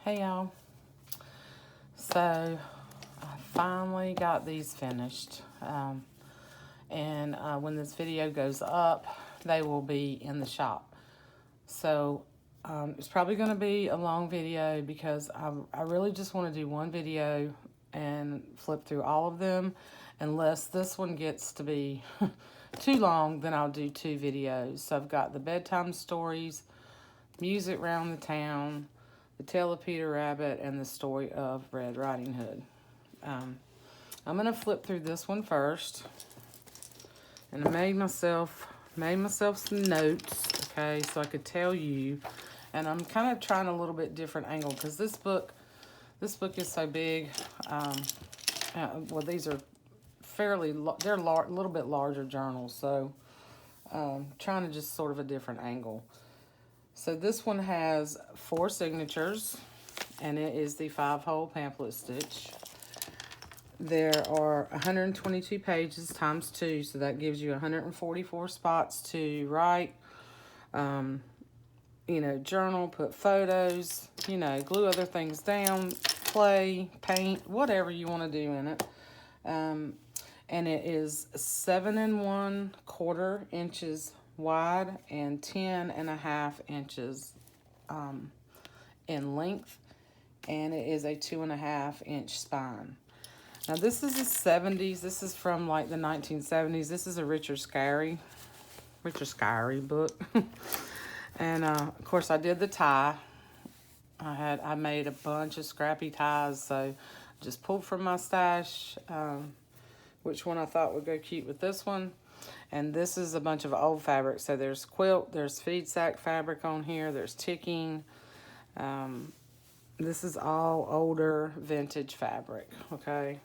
Hey y'all, so I finally got these finished, and when this video goes up they will be in the shop. So it's probably going to be a long video because I really just want to do one video and flip through all of them. Unless this one gets to be too long, then I'll do 2 videos. So I've got the bedtime stories, music round the town, the Tale of Peter Rabbit, and the story of Red Riding Hood. I'm going to flip through this one first. And I made myself some notes, okay, so I could tell you. And I'm kind of trying a little bit different angle because this book is so big. Well, these are they're a little bit larger journals, so trying to just sort of a different angle. So this one has 4 signatures, and it is the 5-hole pamphlet stitch. There are 122 pages times 2, so that gives you 144 spots to write, journal, put photos, glue other things down, play, paint, whatever you want to do in it. And it is 7 1/4 inches wide and 10 1/2 inches in length, and it is a 2.5 inch spine. Now this is the 70s. This is from like the 1970s. This is a Richard Scary book. And of course I did the tie. I made a bunch of scrappy ties, so just pulled from my stash which one I thought would go cute with this one. And this is a bunch of old fabric. So there's quilt, there's feed sack fabric on here, there's ticking. This is all older vintage fabric, okay?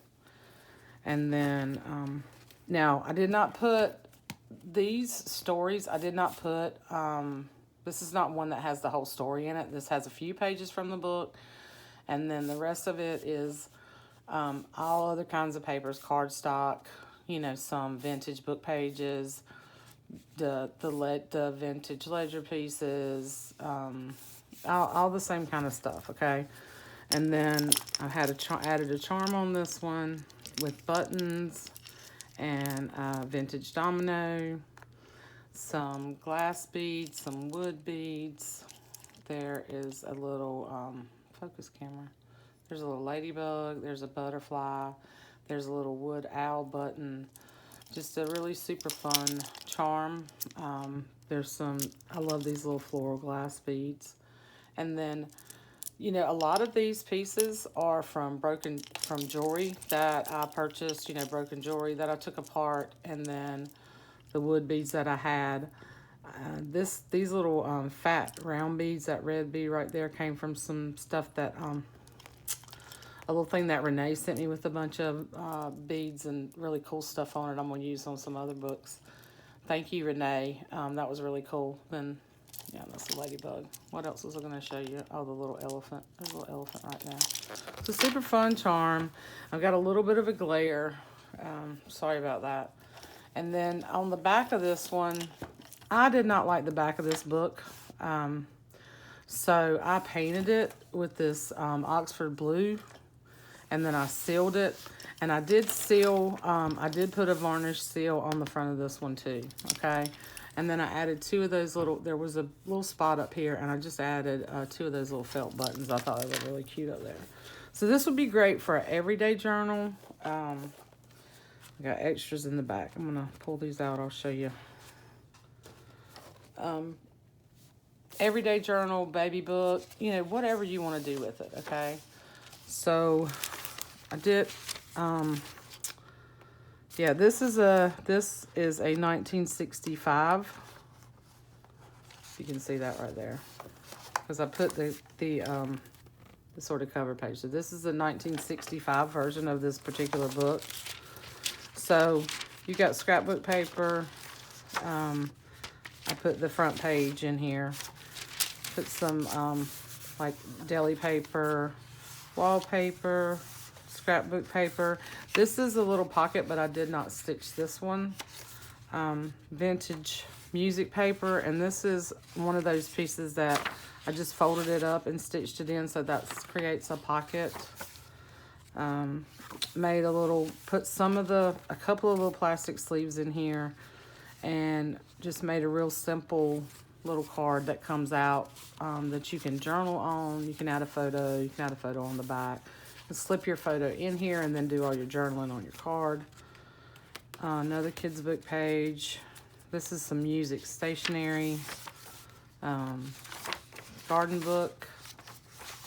And then, now I did not put these stories, this is not one that has the whole story in it. This has a few pages from the book. And then the rest of it is all other kinds of papers, cardstock, some vintage book pages, the vintage ledger pieces, all the same kind of stuff, okay? And then I had added a charm on this one with buttons and vintage domino, some glass beads, some wood beads. There is a little focus camera. There's a little ladybug, there's a butterfly, there's a little wood owl button. Just a really super fun charm. There's I love these little floral glass beads. And then, a lot of these pieces are from jewelry that I purchased, broken jewelry that I took apart, and then the wood beads that I had. These little fat round beads, that red bead right there, came from some stuff that a little thing that Renee sent me with a bunch of beads and really cool stuff on it. I'm going to use on some other books. Thank you, Renee. That was really cool. Then, yeah, that's a ladybug. What else was I going to show you? Oh, the little elephant. There's a little elephant right there. It's a super fun charm. I've got a little bit of a glare. Sorry about that. And then on the back of this one, I did not like the back of this book. So I painted it with this Oxford blue. And then I sealed it, and I did I did put a varnish seal on the front of this one too, okay? And then I added 2 of those there was a little spot up here, and I just added 2 of those little felt buttons. I thought they were really cute up there. So this would be great for an everyday journal. I got extras in the back. I'm gonna pull these out, I'll show you. Everyday journal, baby book, whatever you wanna do with it, okay? So I did, yeah, this is a 1965. You can see that right there, because I put the sort of cover page. So this is a 1965 version of this particular book. So you got scrapbook paper. I put the front page in here. Put some like deli paper, wallpaper, scrapbook paper. This is a little pocket, but I did not stitch this one. Vintage music paper, and this is one of those pieces that I just folded it up and stitched it in, so that creates a pocket. Made a little, put a couple of little plastic sleeves in here, and just made a real simple little card that comes out that you can journal on. You can add a photo. You can add a photo on the back. And slip your photo in here and then do all your journaling on your card. Another kid's book page. This is some music stationery. Garden book.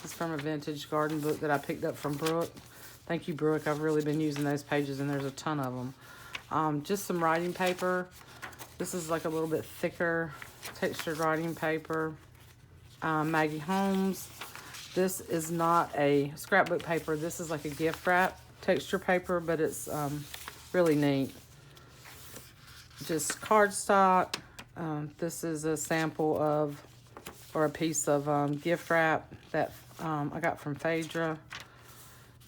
This is from a vintage garden book that I picked up from Brooke. Thank you, Brooke. I've really been using those pages, and there's a ton of them. Just some writing paper. This is like a little bit thicker textured writing paper. Maggie Holmes. This is not a scrapbook paper. This is like a gift wrap texture paper, but it's really neat. Just cardstock. This is a sample of, or a piece of gift wrap that I got from Phaedra.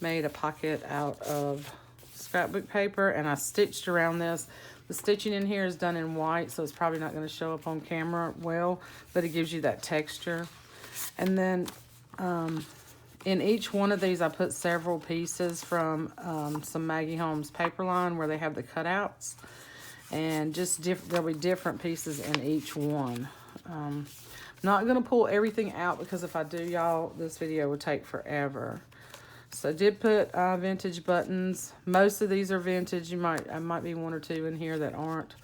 Made a pocket out of scrapbook paper, and I stitched around this. The stitching in here is done in white, so it's probably not going to show up on camera well, but it gives you that texture. And then in each one of these, I put several pieces from some Maggie Holmes paper line where they have the cutouts. And just there'll be different pieces in each one. Not going to pull everything out, because if I do, y'all, this video will take forever. So I did put vintage buttons. Most of these are vintage. I might be one or two in here that aren't.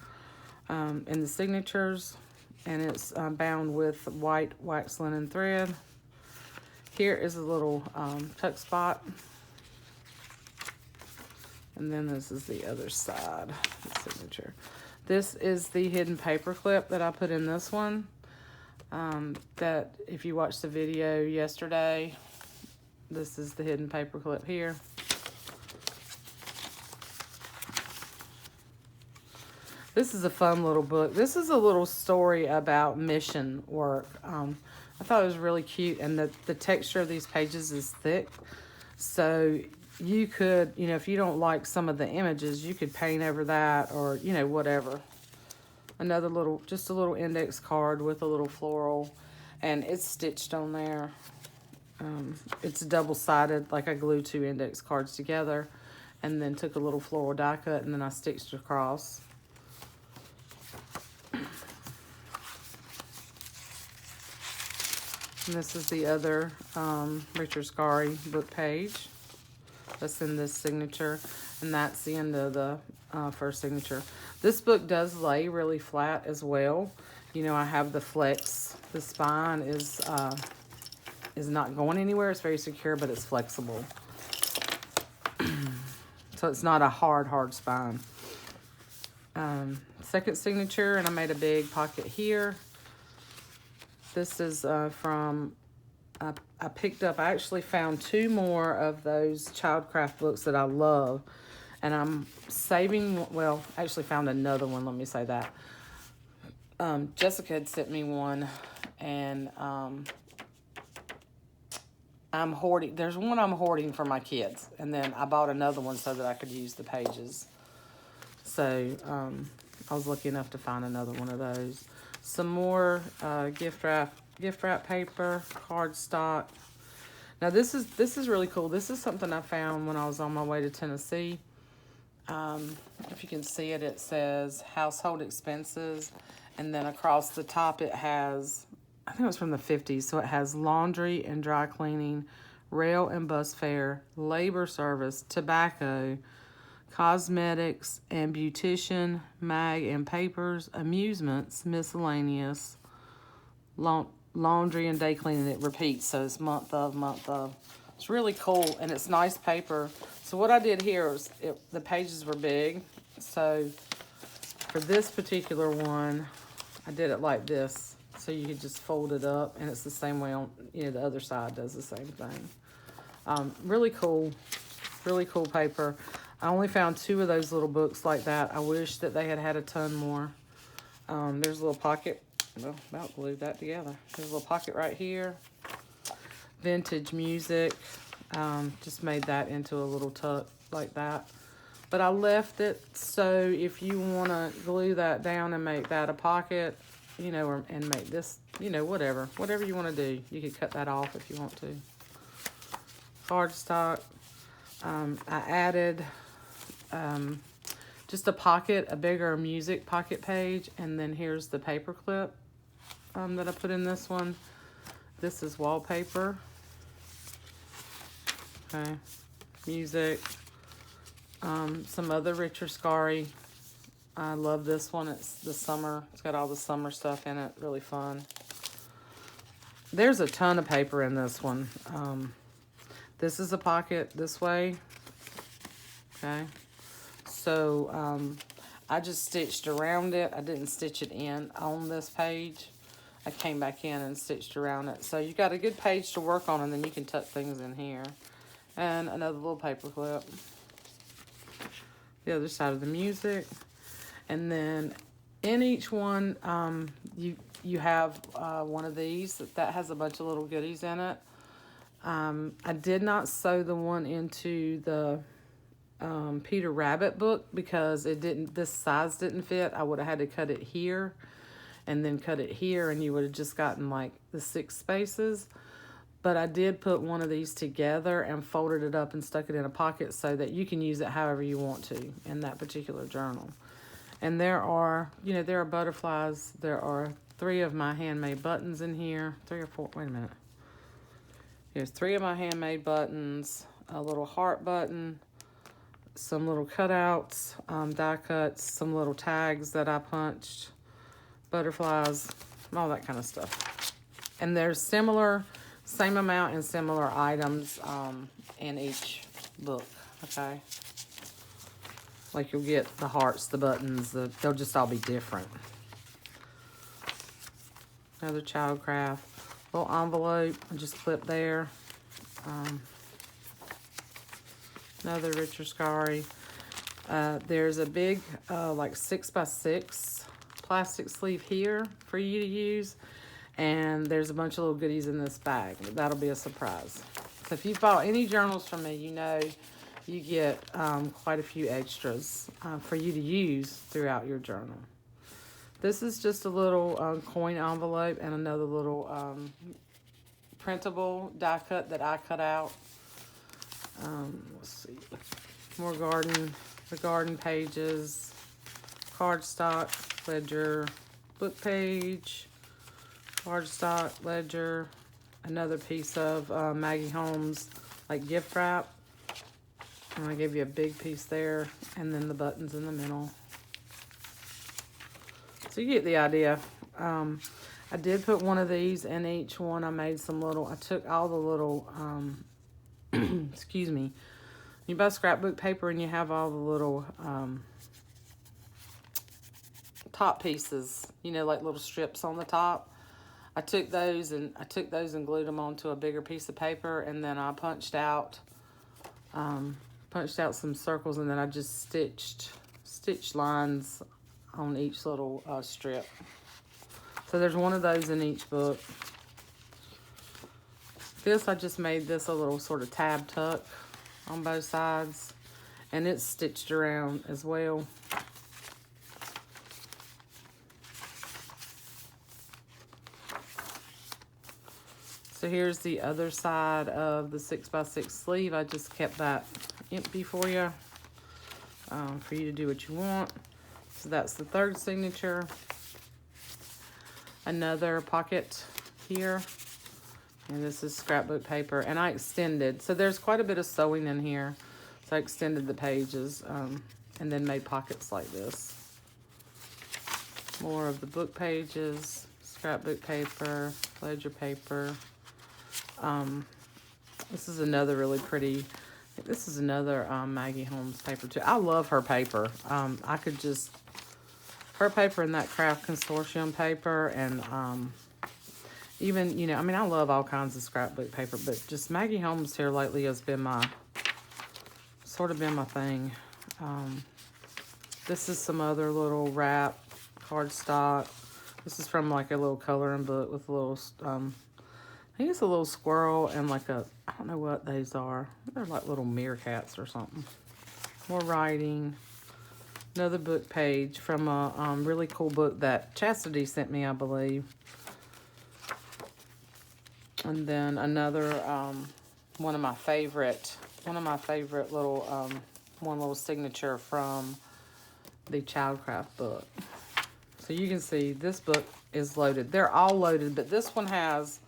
In the signatures, and it's bound with white wax linen thread. Here is a little tuck spot, and then this is the other side, the signature. This is the hidden paper clip that I put in this one. That if you watched the video yesterday, this is the hidden paper clip here. This is a fun little book. This is a little story about mission work. I thought it was really cute, and the texture of these pages is thick. So you could, if you don't like some of the images, you could paint over that, or, whatever. Another little, just a little index card with a little floral, and it's stitched on there. It's double-sided, like I glued 2 index cards together, and then took a little floral die cut, and then I stitched across. And this is the other Richardson book page. That's in this signature, and that's the end of the first signature. This book does lay really flat as well. I have the flex. The spine is not going anywhere. It's very secure, but it's flexible. So it's not a hard spine. Second signature, and I made a big pocket here. This is from, I picked up, I actually found 2 more of those Childcraft books that I love. And I'm saving, well, I actually found another one, let me say that. Jessica had sent me one, and I'm hoarding, there's one I'm hoarding for my kids. And then I bought another one so that I could use the pages. So I was lucky enough to find another one of those. Some more gift wrap paper, cardstock. Now this is really cool. This is something I found when I was on my way to Tennessee. If you can see it, it says household expenses, and then across the top it has, I think it was from the 50s, so it has laundry and dry cleaning, rail and bus fare, labor service, tobacco, cosmetics and beautician, mag and papers, amusements, miscellaneous, laundry and day cleaning. It repeats, so it's month of. It's really cool, and it's nice paper. So what I did here was, the pages were big, so for this particular one, I did it like this, so you could just fold it up, and it's the same way on, the other side does the same thing. Really cool paper. I only found 2 of those little books like that. I wish that they had had a ton more. There's a little pocket. Well, about glued that together. There's a little pocket right here. Vintage music. Just made that into a little tuck like that. But I left it, so if you want to glue that down and make that a pocket, you know, or, and make this, you know, whatever you want to do. You could cut that off if you want to. Cardstock. I added just a pocket, a bigger music pocket page, and then here's the paper clip that I put in this one. This is wallpaper. Okay, music. Some other Richardson. I love this one. It's the summer. It's got all the summer stuff in it. Really fun. There's a ton of paper in this one. This is a pocket this way. Okay. So I just stitched around it. I didn't stitch it in on this page. I came back in and stitched around it. So you got a good page to work on, and then you can tuck things in here. And another little paper clip. The other side of the music. And then in each one, you have one of these that has a bunch of little goodies in it. I did not sew the one into the Peter Rabbit book because this size didn't fit. I would have had to cut it here and then cut it here, and you would have just gotten like the 6 spaces. But I did put one of these together and folded it up and stuck it in a pocket so that you can use it however you want to in that particular journal. And there are butterflies. There are 3 of my handmade buttons in here. 3 or 4, wait a minute. Here's 3 of my handmade buttons, a little heart button, some little cutouts, die cuts, some little tags that I punched, butterflies, all that kind of stuff. And there's same amount and similar items in each book, okay? Like you'll get the hearts, the buttons, they'll just all be different. Another child craft. Little envelope, I just clipped there. Another Richardson. There's a big, like 6x6 plastic sleeve here for you to use. And there's a bunch of little goodies in this bag. That'll be a surprise. So if you've bought any journals from me, you know you get quite a few extras for you to use throughout your journal. This is just a little coin envelope and another little printable die cut that I cut out. Let's see. More the garden pages, cardstock, ledger, book page, cardstock, ledger, another piece of Maggie Holmes like gift wrap. And I gave you a big piece there, and then the buttons in the middle. So you get the idea. I did put one of these in each one. I took all the little, excuse me. You buy scrapbook paper and you have all the little top pieces, you know, like little strips on the top. I took those and glued them onto a bigger piece of paper, and then I punched out some circles, and then I just stitched lines on each little strip. So there's one of those in each book. I just made this a little sort of tab tuck on both sides, and it's stitched around as well. So here's the other side of the 6x6 sleeve. I just kept that empty for you to do what you want. So that's the 3rd signature. Another pocket here. And this is scrapbook paper. And I extended. So there's quite a bit of sewing in here. So I extended the pages and then made pockets like this. More of the book pages, scrapbook paper, ledger paper. This is another really pretty, this is another Maggie Holmes paper too. I love her paper. Her paper and that craft consortium paper, and even, you know, I mean, I love all kinds of scrapbook paper, but just Maggie Holmes here lately has been sort of been my thing. This is some other little Rapp cardstock. This is from like a little coloring book with a little, I think it's a little squirrel and like I don't know what these are. They're like little meerkats or something. More writing. Another book page from a really cool book that Chastity sent me, I believe. And then another one of my favorite little one little signature from the Childcraft book. So you can see this book is loaded. They're all loaded, but this one has,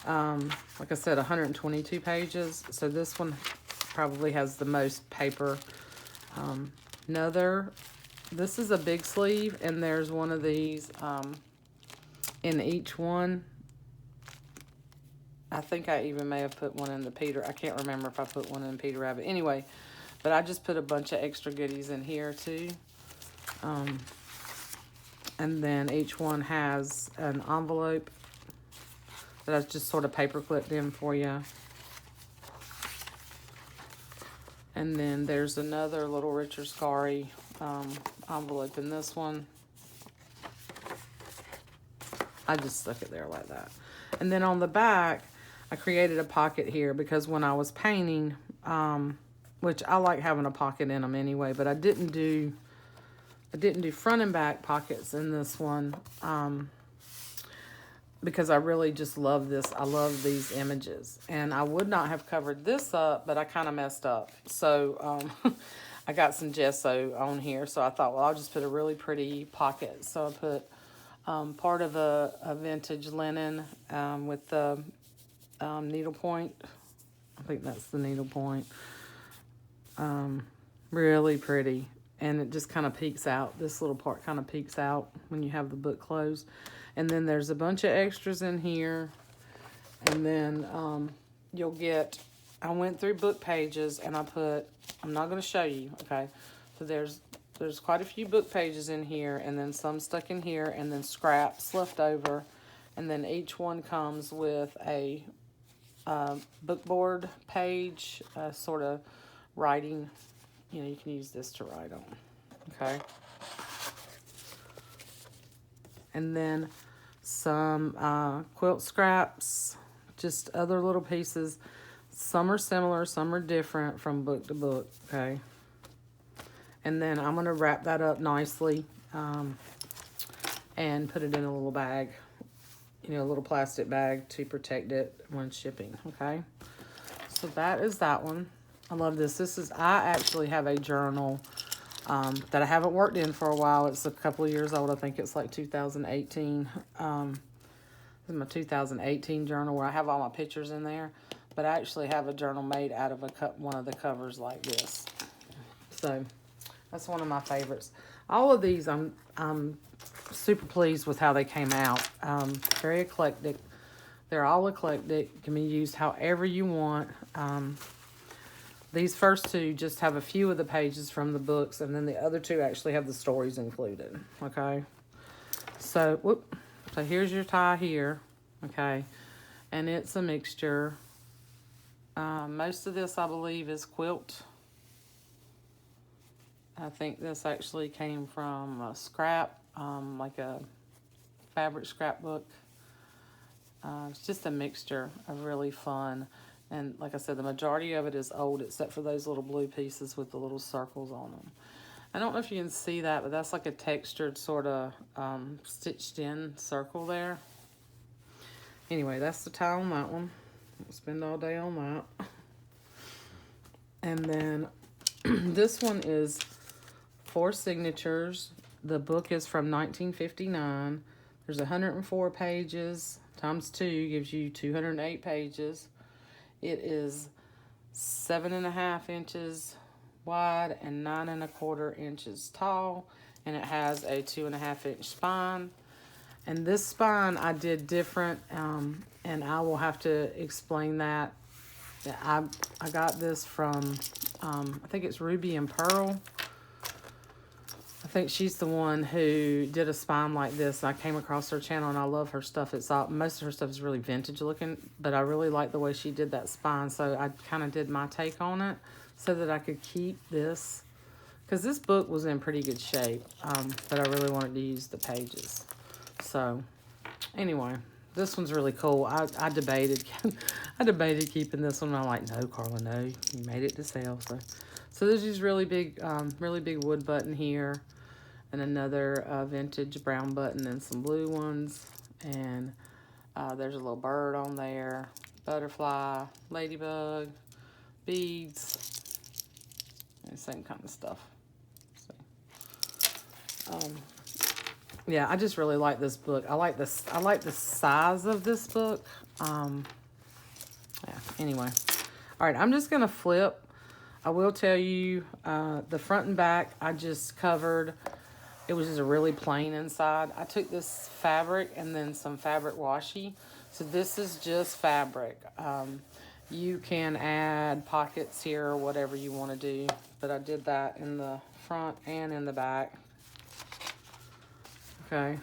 like I said, 122 pages. So this one probably has the most paper. This is a big sleeve, and there's one of these in each one. I think I even may have put one in the Peter. I can't remember if I put one in Peter Rabbit. Anyway, but I just put a bunch of extra goodies in here too. And then each one has an envelope that I've just sort of paper clipped in for you. And then there's another little Richard Scarry envelope in this one. I just stuck it there like that. And then on the back, I created a pocket here because when I was painting, which I like having a pocket in them anyway, but I didn't do front and back pockets in this one because I really just love this. I love these images. And I would not have covered this up, but I kind of messed up. So I got some gesso on here, so I thought, well, I'll just put a really pretty pocket. So I put part of a vintage linen with the needle point. I think that's the needle point. Really pretty. And it just kind of peeks out. This little part kind of peeks out when you have the book closed. And then there's a bunch of extras in here. And then you'll get, I went through book pages and I put, I'm not going to show you, okay? So there's quite a few book pages in here, and then some stuck in here, and then scraps left over. And then each one comes with a bookboard page, sort of writing. You know, you can use this to write on, okay? And then some quilt scraps, just other little pieces. Some are similar, some are different from book to book, okay? And then I'm going to wrap that up nicely and put it in a little bag, you know, a little plastic bag to protect it when shipping, okay? So that is that one. I love this. I actually have a journal that I haven't worked in for a while. It's a couple of years old. I think it's like 2018. This is my 2018 journal where I have all my pictures in there. But I actually have a journal made out of one of the covers like this. So that's one of my favorites. All of these, I'm super pleased with how they came out. Very eclectic. They're all eclectic. Can be used however you want. These first two just have a few of the pages from the books, and then the other two actually have the stories included, okay? So here's your tie here, okay? And it's a mixture. Most of this, I believe, is quilt. I think this actually came from a scrap, like a fabric scrapbook. It's just a mixture of really fun. And like I said, the majority of it is old, except for those little blue pieces with the little circles on them. I don't know if you can see that, but that's like a textured sort of stitched in circle there. Anyway, that's the tie on that one. We'll spend all day on that. And then this one is 4 signatures. The book is from 1959. There's 104 pages. Times 2 gives you 208 pages. It is 7.5 inches wide and 9 1/4 inches tall, and it has a 2.5 inch spine. And this spine I did different, and I will have to explain that. I got this from I think it's Ruby and Pearl. I think she's the one who did a spine like this. I came across her channel and I love her stuff. Most of her stuff is really vintage looking, but I really like the way she did that spine. So I kind of did my take on it so that I could keep this, because this book was in pretty good shape, but I really wanted to use the pages. So anyway, this one's really cool. I debated keeping this one. I'm like, no, Carla, no, you made it to sale. So So there's these really big wood button here, and another vintage brown button and some blue ones. And there's a little bird on there, butterfly, ladybug, beads, and same kind of stuff. So, yeah, I just really like this book. I like this. I like the size of this book. Yeah. Anyway, all right. I'm just gonna flip. I will tell you, the front and back, I just covered. It was just a really plain inside. I took this fabric and then some fabric washi. So this is just fabric. You can add pockets here or whatever you want to do. But I did that in the front and in the back. Okay.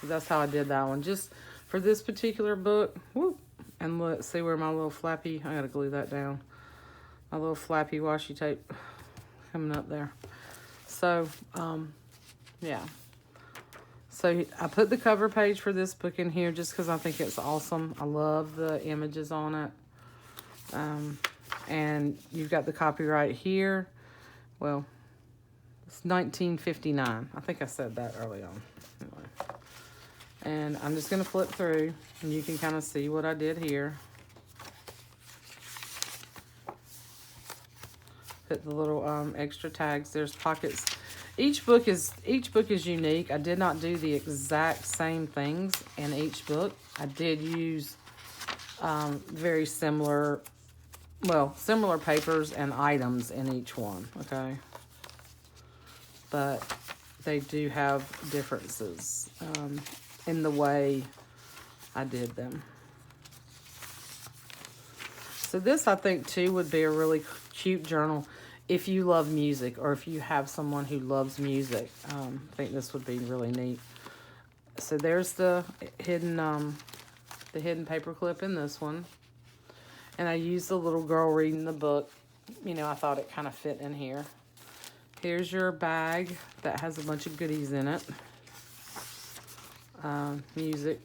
So that's how I did that one. Just for this particular book. Whoop. And look, see where my little flappy, I got to glue that down. My little flappy washi tape coming up there. So, yeah. So I put the cover page for this book in here just because I think it's awesome. I love the images on it. And you've got the copyright here. Well, it's 1959. I think I said that early on. Anyway. And I'm just going to flip through, and you can kind of see what I did here. Put the little extra tags. There's pockets. Each book is unique. I did not do the exact same things in each book. I did use very similar papers and items in each one, okay? But they do have differences in the way I did them. So this, I think, too, would be a really cute journal if you love music or if you have someone who loves music. I think this would be really neat. So there's the hidden paper clip in this one. And I used the little girl reading the book. You know, I thought it kind of fit in here. Here's your bag that has a bunch of goodies in it. Music.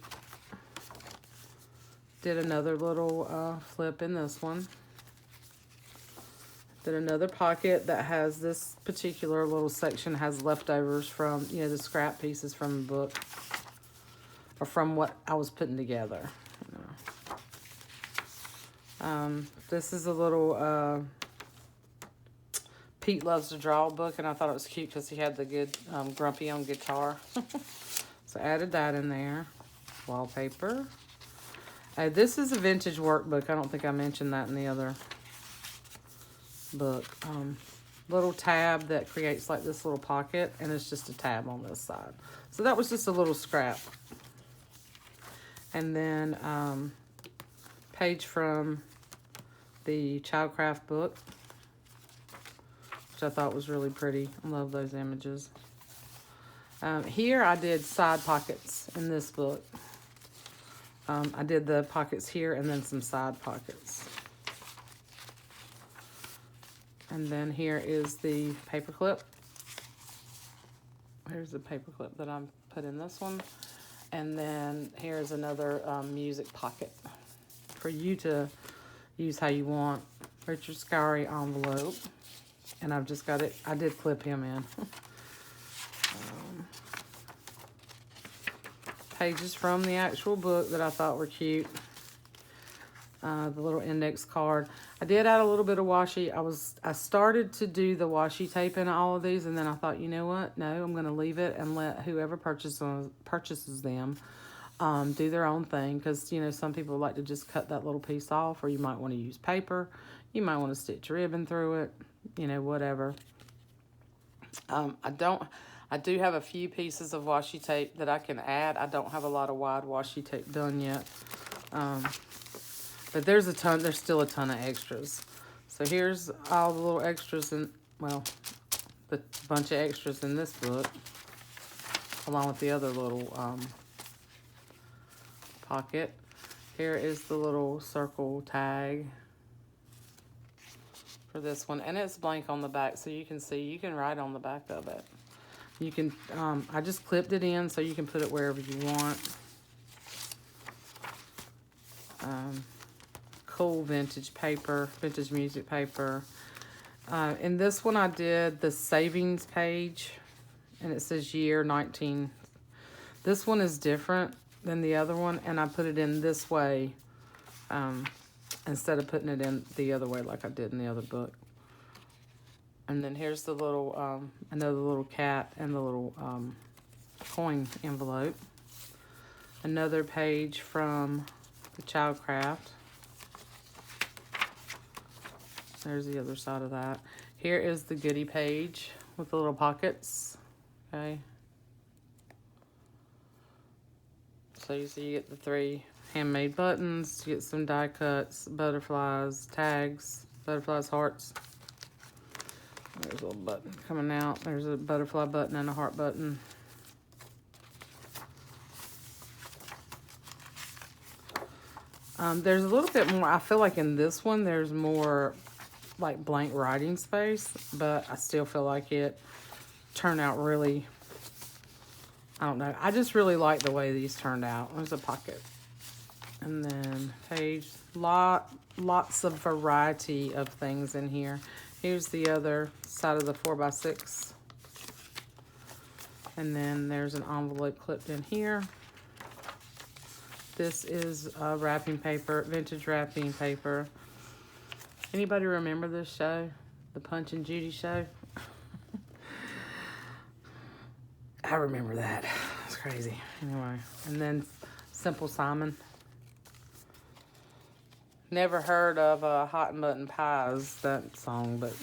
Did another little flip in this one. Did another pocket that has this particular little section has leftovers from, you know, the scrap pieces from the book. Or from what I was putting together. You know. This is a little Pete Loves to Draw book, and I thought it was cute because he had the good Grumpy on guitar. So added that in there. Wallpaper. This is a vintage workbook. I don't think I mentioned that in the other book. Little tab that creates like this little pocket, and it's just a tab on this side. So that was just a little scrap. And then page from the Childcraft book, which I thought was really pretty. I love those images. Here I did side pockets in this book. I did the pockets here and then some side pockets. And then here is the paper clip. Here's the paper clip that I put in this one. And then here's another music pocket for you to use how you want. Richard Scary envelope. And I've just got it. I did clip him in. Pages from the actual book that I thought were cute. The little index card. I did add a little bit of washi. I started to do the washi tape in all of these, and then I thought, you know what? No, I'm going to leave it and let whoever purchases them do their own thing. Because, you know, some people like to just cut that little piece off, or you might want to use paper. You might want to stitch ribbon through it. You know, whatever. I do have a few pieces of washi tape that I can add. I don't have a lot of wide washi tape done yet. But there's still a ton of extras. So here's all the little extras the bunch of extras in this book, along with the other little pocket. Here is the little circle tag for this one, and it's blank on the back, so you can see, you can write on the back of it. You can, I just clipped it in so you can put it wherever you want. Cool vintage paper, vintage music paper. In this one, I did the savings page, and it says year 19. This one is different than the other one, and I put it in this way instead of putting it in the other way like I did in the other book. And then here's the little, another little cat and the little coin envelope. Another page from the Child Craft. There's the other side of that. Here is the goodie page with the little pockets. Okay. So you see you get the 3 handmade buttons. You get some die cuts, butterflies, tags, butterflies, hearts. There's a little button coming out. There's a butterfly button and a heart button. There's a little bit more. I feel like in this one there's more like blank writing space, but I still feel like it turned out really, I don't know. I just really like the way these turned out. There's a pocket. And then page, lots of variety of things in here. Here's the other side of the 4x6. And then there's an envelope clipped in here. This is wrapping paper, vintage wrapping paper. Anybody remember this show? The Punch and Judy show? I remember that. It's crazy. Anyway, and then Simple Simon. Never heard of Hot and Button Pies, that song, but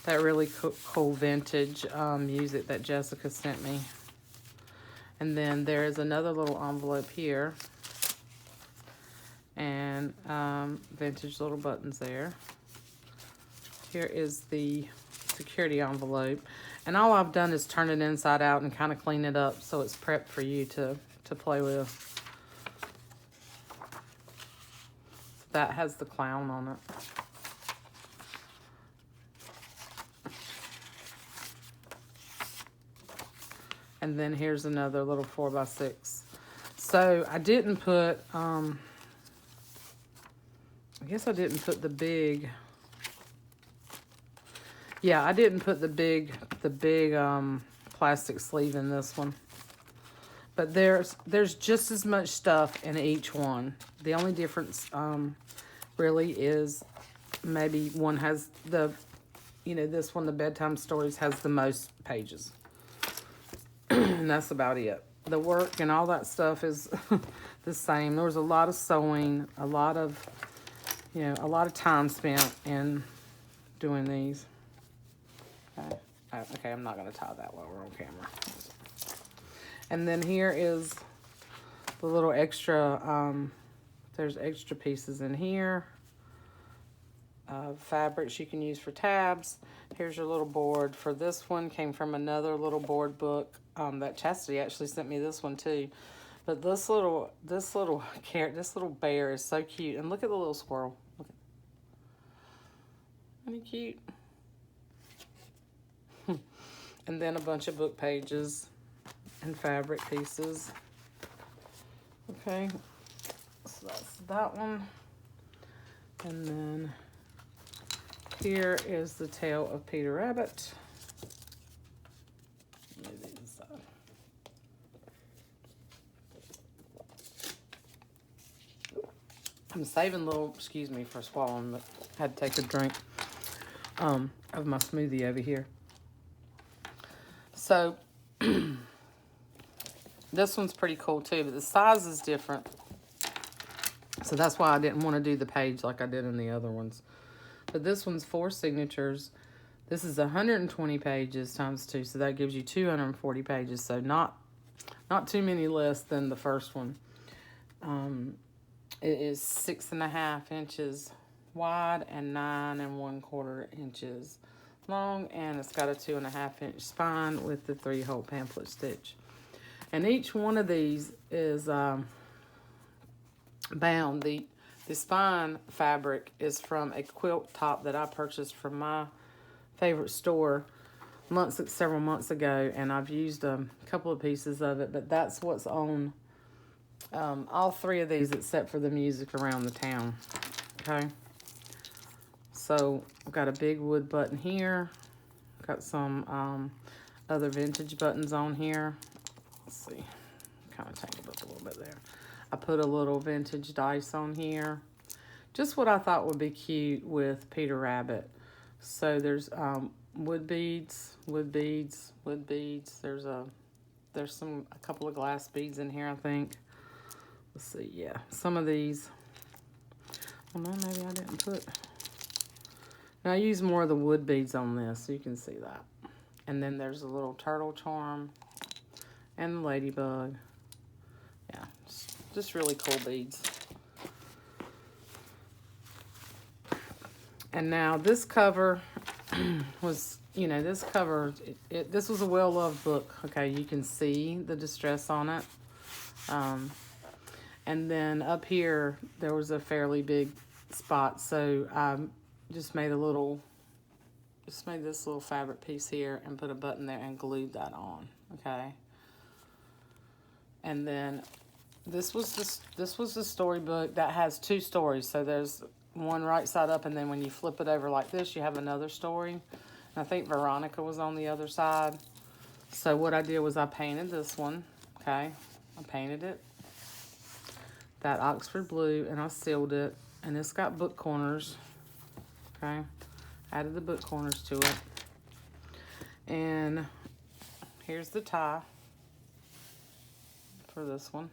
that really cool vintage music that Jessica sent me. And then there is another little envelope here. And vintage little buttons there. Here is the security envelope. And all I've done is turn it inside out and kind of clean it up so it's prepped for you to play with. That has the clown on it. And then here's another little 4x6. So I didn't put, I guess I didn't put the big, yeah, I didn't put the big plastic sleeve in this one. But there's just as much stuff in each one. The only difference really is maybe one has the, this one, the Bedtime Stories, has the most pages. And that's about it. The work and all that stuff is the same. There was a lot of sewing, a lot of time spent in doing these. Okay, I'm not going to tie that while we're on camera. And then here is the little extra, there's extra pieces in here. Fabrics you can use for tabs. Here's your little board. For this one, came from another little board book that Chastity actually sent me this one too. But this little carrot, this little bear is so cute. And look at the little squirrel. Look at, isn't he cute? And then a bunch of book pages and fabric pieces. Okay, so that's that one. And then here is the tail of Peter Rabbit. Move these aside. I'm saving little, excuse me for swallowing, but I had to take a drink of my smoothie over here. So this one's pretty cool too, but the size is different. So that's why I didn't want to do the page like I did in the other ones. But this one's 4 signatures. This is 120 pages times 2, so that gives you 240 pages. So not too many less than the first one. It is 6.5 inches wide and 9 1/4 inches long, and it's got a 2.5 inch spine with the 3-hole pamphlet stitch. And each one of these is bound. The spine fabric is from a quilt top that I purchased from my favorite store several months ago, and I've used a couple of pieces of it, but that's what's on all 3 of these except for the music around the town. okay? So I've got a big wood button here. Got some other vintage buttons on here. Let's see, kind of tangled up a little bit there. I put a little vintage dice on here. Just what I thought would be cute with Peter Rabbit. So there's wood beads, wood beads, wood beads. There's a couple of glass beads in here, I think. Let's see, yeah, some of these. Well, no, maybe I didn't put. Now I use more of the wood beads on this, so you can see that. And then there's a little turtle charm and the ladybug. Yeah, just really cool beads. And now this cover was, this cover, this was a well-loved book. Okay, you can see the distress on it. And then up here, there was a fairly big spot. So I just made this little fabric piece here and put a button there and glued that on, okay? And then this was the storybook that has 2 stories. So there's one right side up, and then when you flip it over like this, you have another story. And I think Veronica was on the other side. So what I did was I painted this one, okay? I painted it that Oxford blue, and I sealed it, and it's got book corners, okay? Added the book corners to it. And here's the tie for this one.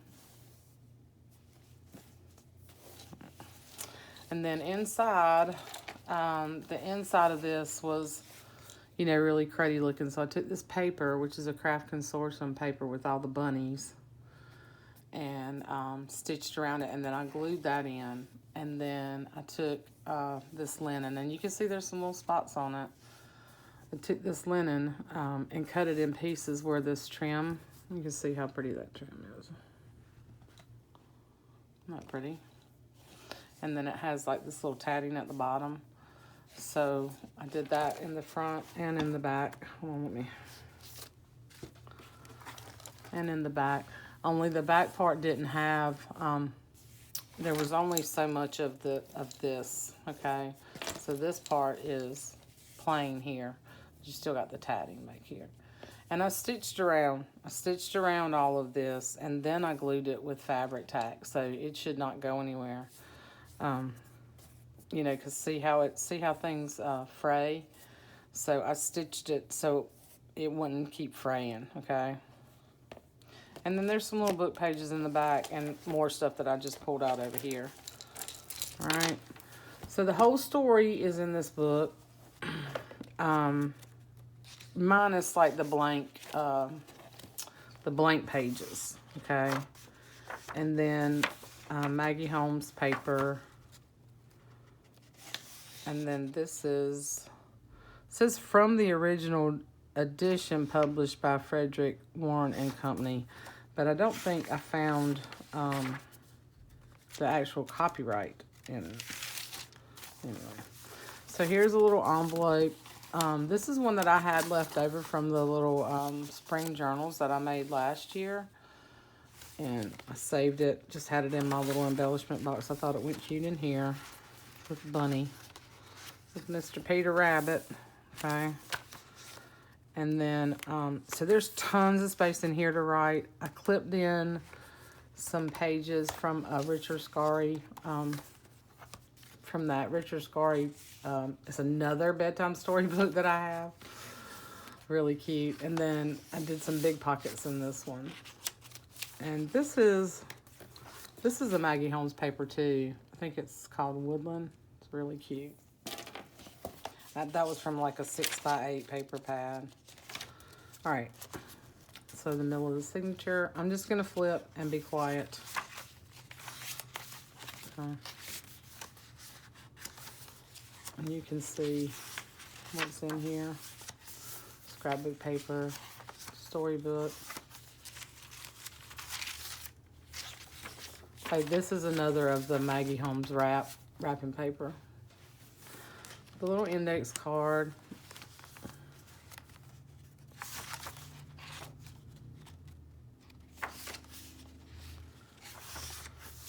And then inside, the inside of this was, really cruddy looking. So I took this paper, which is a craft consortium paper with all the bunnies, and stitched around it, and then I glued that in. And then I took this linen, and you can see there's some little spots on it. I took this linen and cut it in pieces where this trim, you can see how pretty that trim is. Not pretty. And then it has like this little tatting at the bottom. So I did that in the front and in the back. Hold on, let me. And in the back. Only the back part didn't have, there was only so much of this, okay? So this part is plain here. You still got the tatting back here. And I stitched around all of this, and then I glued it with fabric tack, so it should not go anywhere. Because see how things fray? So I stitched it so it wouldn't keep fraying, okay? And then there's some little book pages in the back and more stuff that I just pulled out over here. All right. So the whole story is in this book. Minus like the blank pages, okay? And then Maggie Holmes paper. And then it says from the original edition published by Frederick Warren and Company. But I don't think I found the actual copyright in it. Anyway. So here's a little envelope. This is one that I had left over from the little spring journals that I made last year. And I saved it, just had it in my little embellishment box. I thought it went cute in here with Bunny, with Mr. Peter Rabbit, okay? And then, so there's tons of space in here to write. I clipped in some pages from Richard Scarry, from that. Richard Scarry is another bedtime storybook that I have. Really cute. And then I did some big pockets in this one. And this is a Maggie Holmes paper too. I think it's called Woodland. It's really cute. That was from like a 6x8 paper pad. All right, so the middle of the signature. I'm just gonna flip and be quiet. Okay. And you can see what's in here. Scrapbook paper, storybook. Okay, this is another of the Maggie Holmes wrapping paper. The little index card.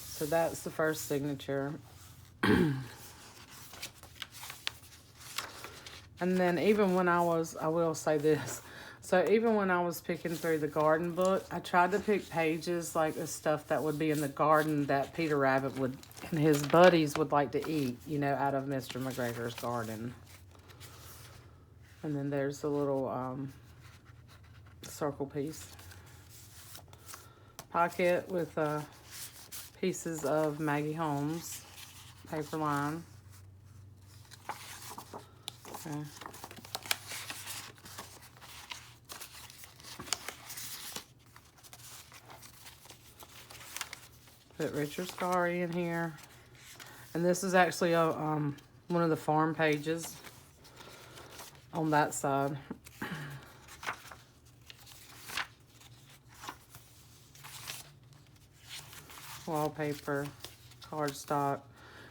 So that's the first signature. And then even when I will say this, so even when I was picking through the garden book, I tried to pick pages like the stuff that would be in the garden that Peter Rabbit would and his buddies would like to eat, you know, out of Mr. McGregor's garden. And then there's the little circle piece. Pocket with pieces of Maggie Holmes paper line. Okay. Put Richard Scott in here. And this is actually a one of the farm pages on that side. Wallpaper, cardstock.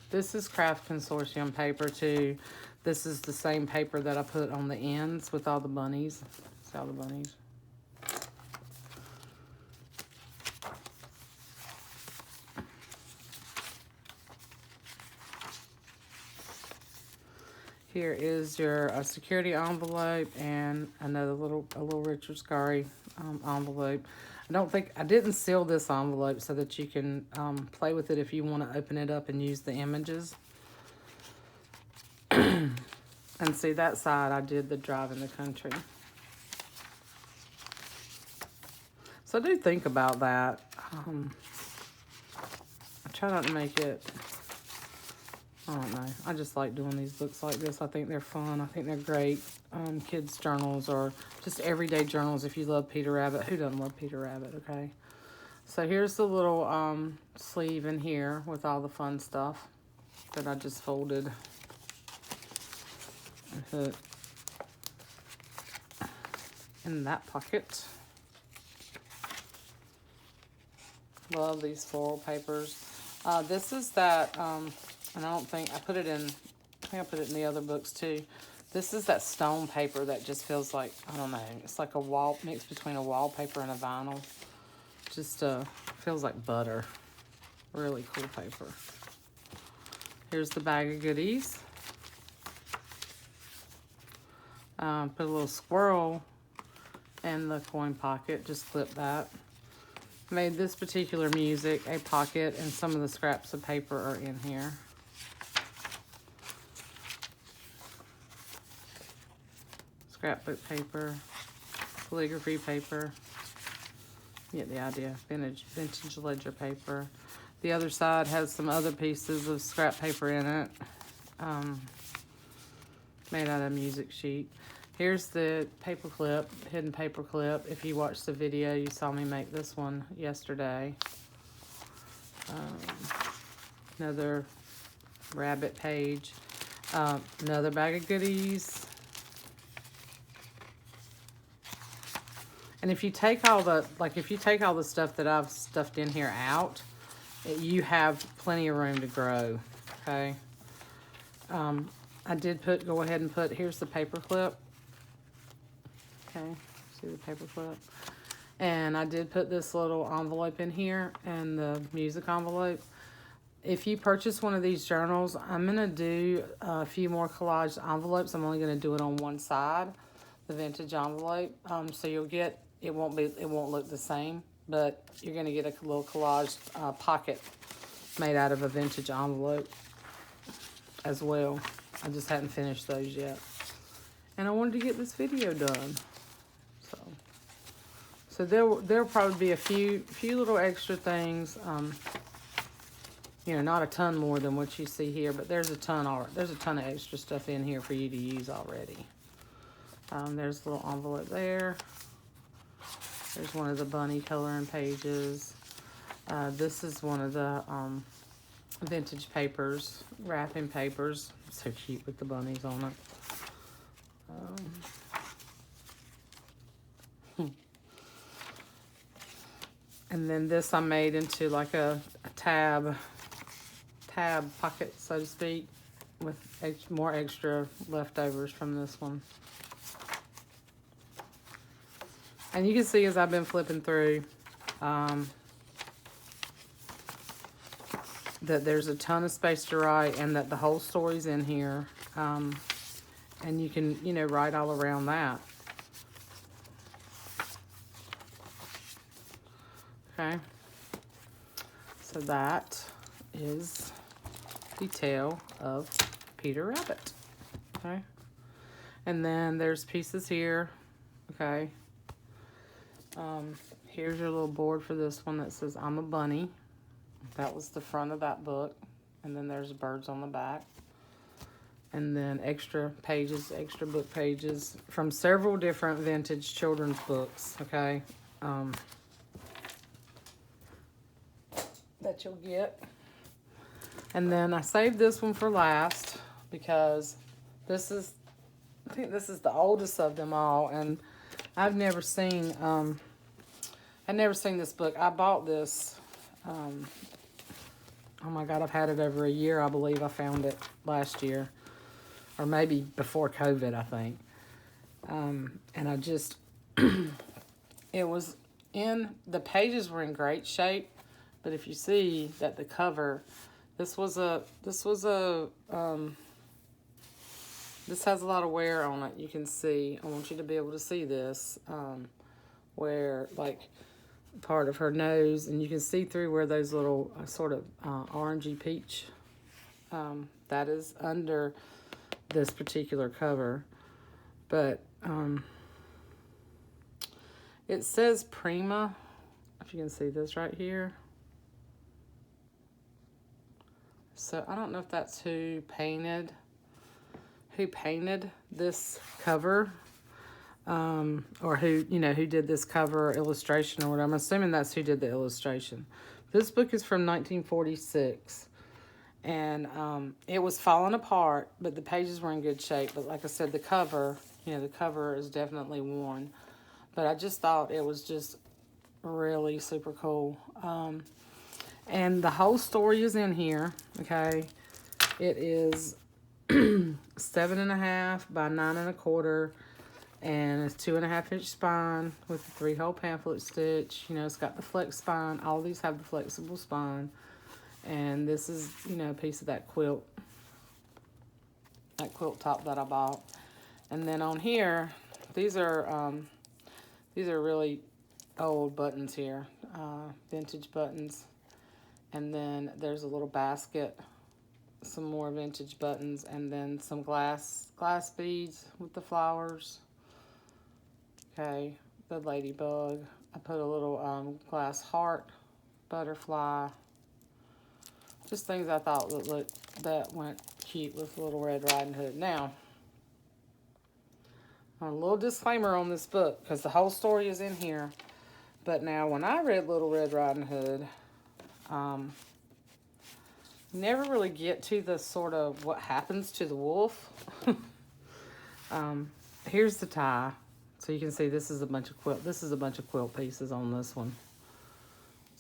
This is Craft Consortium paper too. This is the same paper that I put on the ends with all the bunnies. See all the bunnies? Here is your security envelope and another little Richard Scott envelope. I didn't seal this envelope so that you can play with it if you want to open it up and use the images. And see, that side I did the drive in the country. So I do think about that. I try not to make it, I don't know. I just like doing these books like this. I think they're fun. I think they're great. Kids' journals or just everyday journals if you love Peter Rabbit. Who doesn't love Peter Rabbit, okay? So here's the little sleeve in here with all the fun stuff that I just folded and put in that pocket. Love these floral papers. This is that, and I don't think, I think I put it in the other books too. This is that stone paper that just feels like, I don't know, it's like a wall, mixed between a wallpaper and a vinyl. Just feels like butter. Really cool paper. Here's the bag of goodies. Put a little squirrel in the coin pocket, just clip that. Made this particular music a pocket, and some of the scraps of paper are in here. Scrapbook paper, calligraphy paper. You get the idea. Vintage ledger paper. The other side has some other pieces of scrap paper in it. Made out of a music sheet. Here's the paper clip, hidden paper clip. If you watched the video, you saw me make this one yesterday. Another rabbit page. Another bag of goodies. And if you take all the, stuff that I've stuffed in here out, you have plenty of room to grow, okay? I did go ahead and put, here's the paper clip. Okay, see the paper clip? And I did put this little envelope in here and the music envelope. If you purchase one of these journals, I'm going to do a few more collage envelopes. I'm only going to do it on one side, the vintage envelope. So you'll get, it won't look the same, but you're going to get a little collage pocket made out of a vintage envelope as well. I just hadn't finished those yet. And I wanted to get this video done. So there'll probably be a few little extra things. You know, not a ton more than what you see here, but there's a ton of extra stuff in here for you to use already. There's a little envelope there. There's one of the bunny coloring pages. This is one of the vintage papers, wrapping papers. So cute with the bunnies on it. And then this I made into like a tab pocket, so to speak, with more extra leftovers from this one. And you can see as I've been flipping through that there's a ton of space to write and that the whole story's in here. And you can, you know, write all around that. Okay. So that is the tale of Peter Rabbit. Okay. And then there's pieces here. Okay. Here's your little board for this one that says, I'm a bunny. That was the front of that book. And then there's birds on the back. And then extra pages, extra book pages from several different vintage children's books, okay, that you'll get. And then I saved this one for last because this is, I think this is the oldest of them all. And I've never seen, this book. I bought this, oh my God, I've had it over a year, I believe. I found it last year. Or maybe before COVID, I think. And I just, it was the pages were in great shape. But if you see that the cover, this has a lot of wear on it. You can see, I want you to be able to see this, where like part of her nose, and you can see through where those little sort of orangey peach, that is under this particular cover. But it says Prima, if you can see this right here. So I don't know if that's who painted this cover, or who, you know, who did this cover illustration or whatever. I'm assuming that's who did the illustration. This book is from 1946. And it was falling apart, but the pages were in good shape. But like I said, the cover, you know, the cover is definitely worn. But I just thought it was just really super cool. And the whole story is in here, okay? It is 7.5 by 9 1/4, and it's 2.5 inch spine with a 3-hole pamphlet stitch. You know, it's got the flex spine. All these have the flexible spine. And this is, you know, a piece of that quilt top that I bought. And then on here, these are really old buttons here, vintage buttons. And then there's a little basket, some more vintage buttons, and then some glass beads with the flowers. Okay, the ladybug. I put a little glass heart, butterfly. Just things I thought that went cute with Little Red Riding Hood. Now, a little disclaimer on this book, because the whole story is in here. But now, when I read Little Red Riding Hood, never really get to the sort of what happens to the wolf. Here's the tie. So you can see this is a bunch of quilt pieces on this one,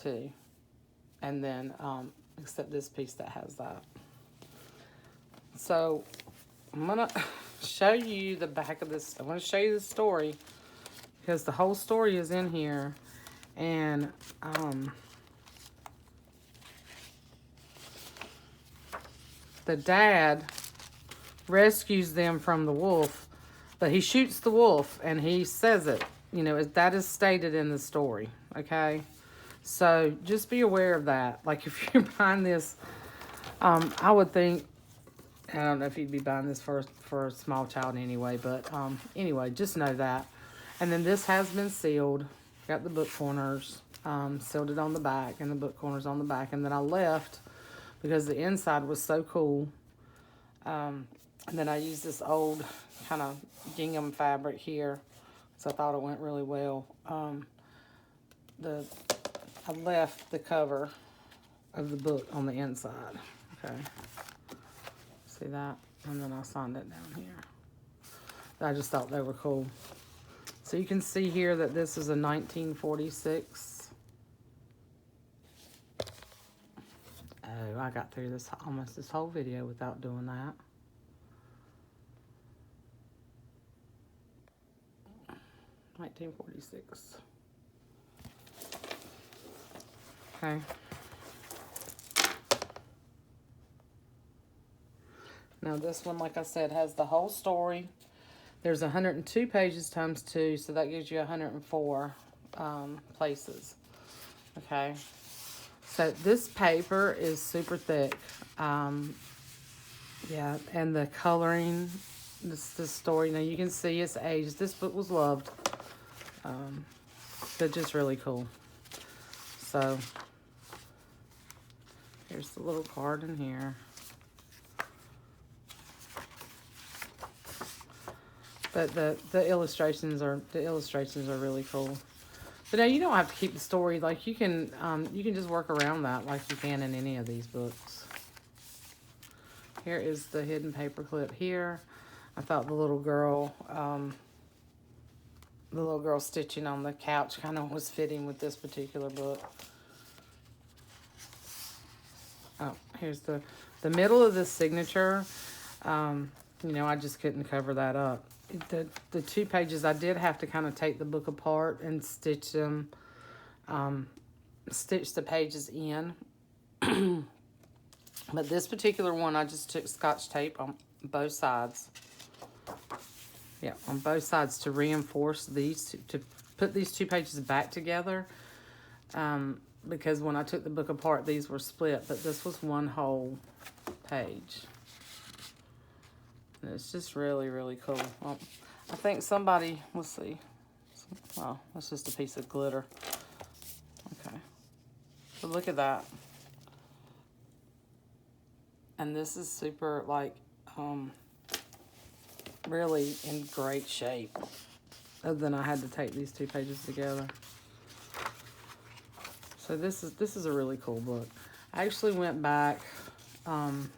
too. And then, except this piece that has that. So I'm going to show you the back of this. I'm going to show you the story because the whole story is in here. And the dad rescues them from the wolf, but he shoots the wolf, and he says it. You know, that is stated in the story, okay? So just be aware of that. Like if you're buying this, I would think, I don't know if you'd be buying this for a small child anyway, but anyway, just know that. And then this has been sealed. Got the book corners, sealed it on the back, and the book corners on the back. And then I left because the inside was so cool. And then I used this old kind of gingham fabric here, so I thought it went really well. I left the cover of the book on the inside. Okay. See that? And then I signed it down here. I just thought they were cool. So you can see here that this is a 1946. Oh, I got through almost this whole video without doing that. $1946. Okay. Now this one, like I said, has the whole story. There's 102 pages times 2, so that gives you 104 places. Okay. So this paper is super thick. Yeah, and the coloring, this story, now you can see it's aged. This book was loved. But just really cool. So here's the little card in here. But the illustrations are really cool. But now you don't have to keep the story. Like you can just work around that like you can in any of these books. Here is the hidden paper clip here. I thought the little girl stitching on the couch kind of was fitting with this particular book. Oh, here's the middle of this signature. You know, I just couldn't cover that up. The 2 pages, I did have to kind of take the book apart and stitch them, stitch the pages in. But this particular one, I just took Scotch tape on both sides. Yeah, on both sides to reinforce these, to put these 2 pages back together. Because when I took the book apart, these were split, but this was one whole page. And it's just really, really cool. Well, I think somebody, let's see. Oh, that's just a piece of glitter. Okay. So look at that. And this is super, like, really in great shape. Other than I had to take these 2 pages together. So this is a really cool book. I actually went back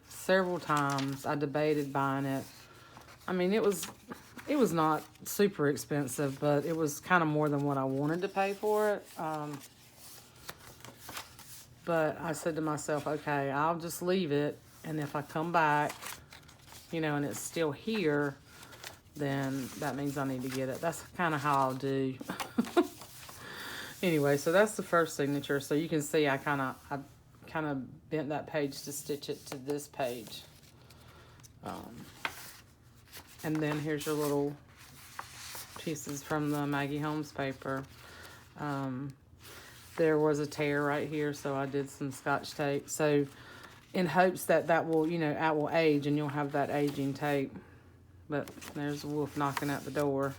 several times. I debated buying it. I mean, it was not super expensive, but it was kind of more than what I wanted to pay for it. But I said to myself, okay, I'll just leave it. And if I come back, you know, and it's still here, then that means I need to get it. That's kind of how I'll do. Anyway, so that's the first signature. So you can see I kind of bent that page to stitch it to this page. And then here's your little pieces from the Maggie Holmes paper. There was a tear right here, so I did some Scotch tape. So in hopes that will, you know, that will age and you'll have that aging tape. But there's a wolf knocking at the door.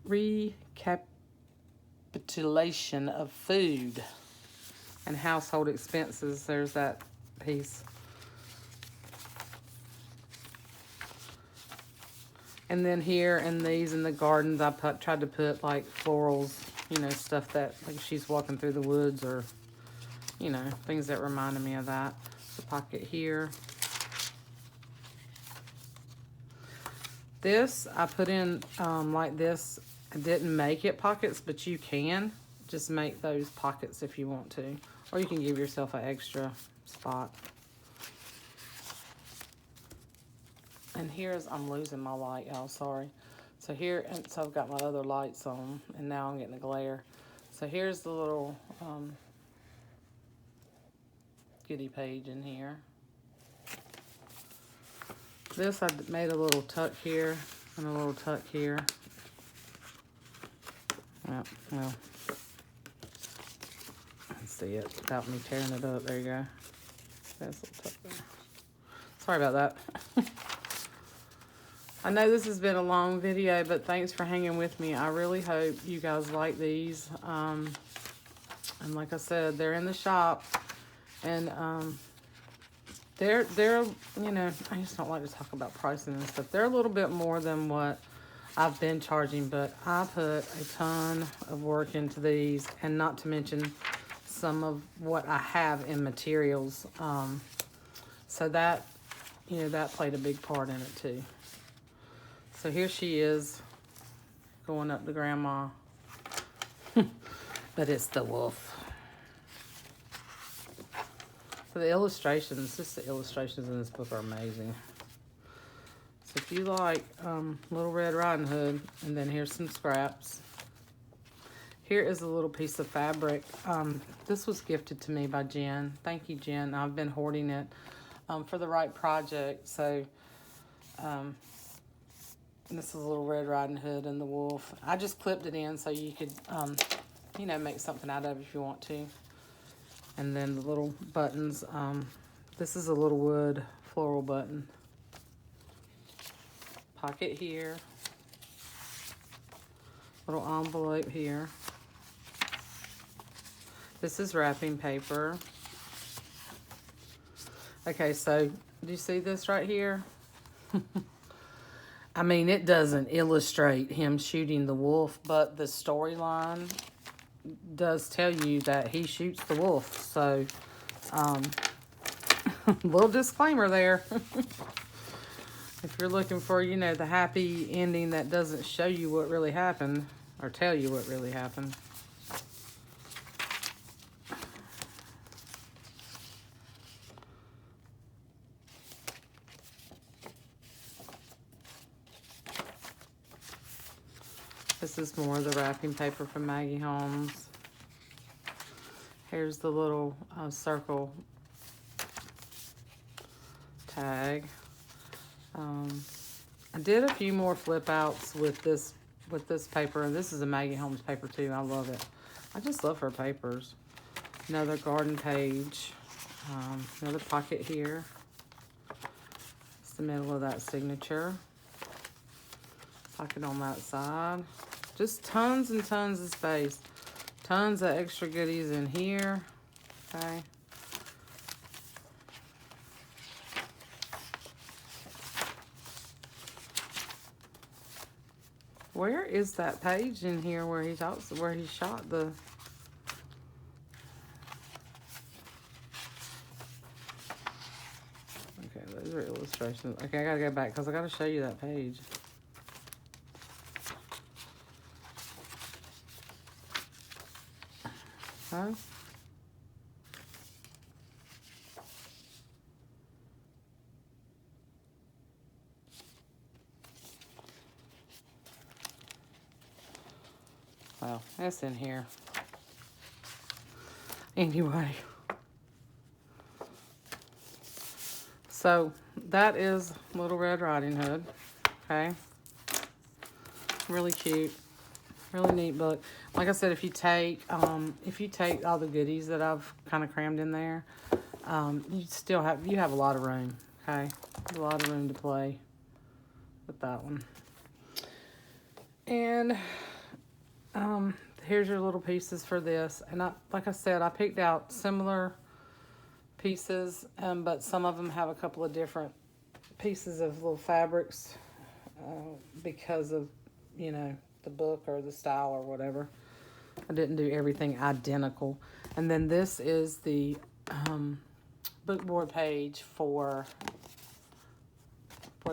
Recapitulation of food and household expenses. There's that piece. And then here in these in the gardens, I tried to put like florals, you know, stuff that like she's walking through the woods or, you know, things that reminded me of that. The pocket here. This I put in like this. I didn't make it pockets, but you can just make those pockets if you want to, or you can give yourself an extra spot. And here's, I'm losing my light, y'all, sorry. So here, and so I've got my other lights on, and now I'm getting a glare. So here's the little goodie page in here. This, I made a little tuck here and a little tuck here. Well, let's see it without me tearing it up. There you go. That's a little tuck there. Sorry about that. I know this has been a long video, but thanks for hanging with me. I really hope you guys like these. And like I said, they're in the shop. And they're you know, I just don't like to talk about pricing and stuff. They're a little bit more than what I've been charging, but I put a ton of work into these, and not to mention some of what I have in materials. So that, you know, that played a big part in it too. So here she is going up to Grandma. But it's the wolf. So the illustrations, just the illustrations in this book are amazing. So if you like Little Red Riding Hood, and then here's some scraps. Here is a little piece of fabric. This was gifted to me by Jen. Thank you, Jen. I've been hoarding it for the right project. So this is a little Red Riding Hood and the wolf. I just clipped it in so you could, you know, make something out of it if you want to. And then the little buttons. This is a little wood floral button. Pocket here. Little envelope here. This is wrapping paper. Okay, so do you see this right here? I mean, it doesn't illustrate him shooting the wolf, but the storyline does tell you that he shoots the wolf. So, little disclaimer there. If you're looking for, you know, the happy ending that doesn't show you what really happened or tell you what really happened. This is more of the wrapping paper from Maggie Holmes. Here's the little circle tag. I did a few more flip outs with this paper, and this is a Maggie Holmes paper too. I love it. I just love her papers. Another garden page. Another pocket here. It's the middle of that signature. Pocket on that side. Just tons and tons of space. Tons of extra goodies in here. Okay. Where is that page in here where he talks, where he shot the... Okay, those are illustrations. Okay, I gotta go back because I gotta show you that page. Huh? Well, that's in here. Anyway. So, that is Little Red Riding Hood. Okay. Really cute. Really neat book. Like I said, if you take all the goodies that I've kind of crammed in there, you have a lot of room. Okay, a lot of room to play with that one. And here's your little pieces for this. And like I said, I picked out similar pieces, but some of them have a couple of different pieces of little fabrics because of, you know, the book or the style or whatever. I didn't do everything identical. And then this is the bookboard page for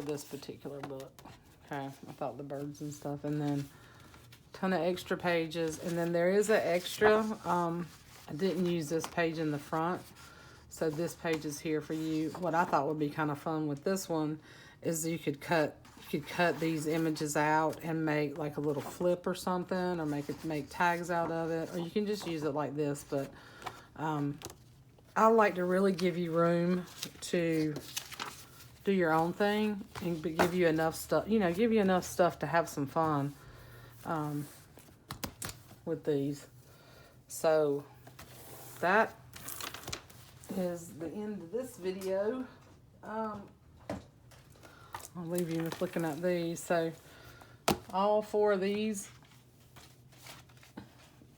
this particular book. Okay, I thought the birds and stuff. And then a ton of extra pages. And then there is an extra. I didn't use this page in the front, so this page is here for you. What I thought would be kind of fun with this one is you could cut these images out and make like a little flip or something, or make tags out of it, or you can just use it like this. But I like to really give you room to do your own thing and give you enough stuff, you know, give you enough stuff to have some fun with these. So that is the end of this video. I'll leave you with looking at these. So all 4 of these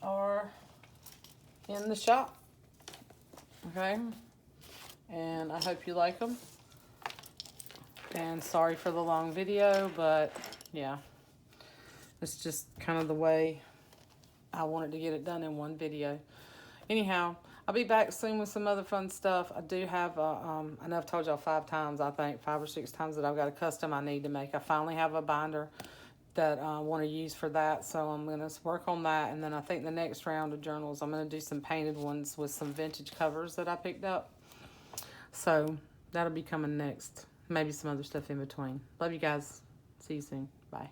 are in the shop. Okay. And I hope you like them. And sorry for the long video, but yeah, it's just kind of the way I wanted to get it done in one video. Anyhow, I'll be back soon with some other fun stuff. I do have, I know I've told y'all 5 times, I think 5 or 6 times, that I've got a custom I need to make. I finally have a binder that I want to use for that, so I'm going to work on that. And then I think the next round of journals, I'm going to do some painted ones with some vintage covers that I picked up. So that'll be coming next. Maybe some other stuff in between. Love you guys. See you soon. Bye.